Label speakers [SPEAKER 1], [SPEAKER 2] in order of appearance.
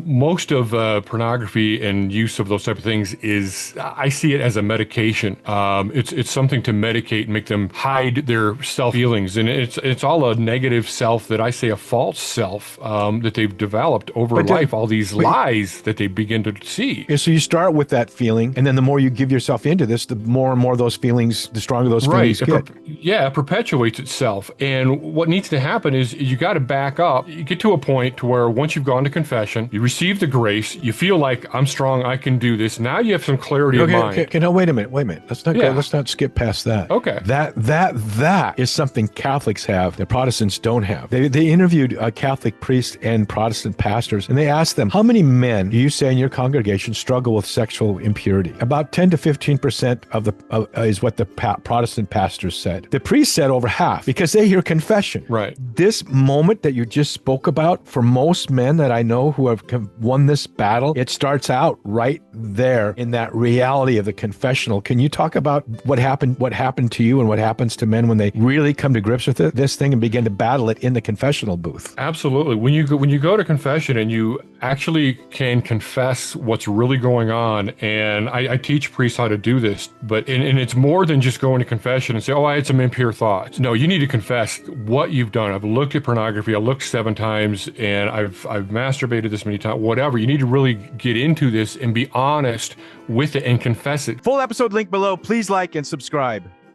[SPEAKER 1] Most of pornography and use of those type of things is, I see it as a medication. It's something to medicate and make them hide their self feelings, and it's all a negative self that I say a false self that they've developed over life. All these lies that they begin to see.
[SPEAKER 2] So you start with that feeling, and then the more you give yourself into this, the more and more those feelings, the stronger those feelings get.
[SPEAKER 1] It perpetuates itself. And what needs to happen is you got to back up. You get to a point to where once you've gone to confession, you receive the grace, you feel like I'm strong, I can do this. Now you have some clarity of mind.
[SPEAKER 2] Okay, no, wait a minute. Let's not skip past that.
[SPEAKER 1] Okay.
[SPEAKER 2] That is something Catholics have that Protestants don't have. They interviewed Catholic priests and Protestant pastors, and they asked them, how many men do you say in your congregation struggle with sexual impurity? About 10 to 15% is what the Protestant pastors said. The priest said over half, because they hear confession.
[SPEAKER 1] Right.
[SPEAKER 2] This moment that you just spoke about, for most men that I know who have won this battle, it starts out right there in that reality of the confessional. Can you talk about what happened to you and what happens to men when they really come to grips with this thing and begin to battle it in the confessional booth?
[SPEAKER 1] Absolutely. When you go to confession and you actually can confess what's really going on, and I teach priests how to do this, but and it's more than just going to confession and say, oh, I had some impure thoughts. No, you need to confess what you've done. I've looked at pornography. I looked 7 times, and I've masturbated this many times. Whatever. You need to really get into this and be honest with it and confess it.
[SPEAKER 2] Full episode link below. Please like and subscribe.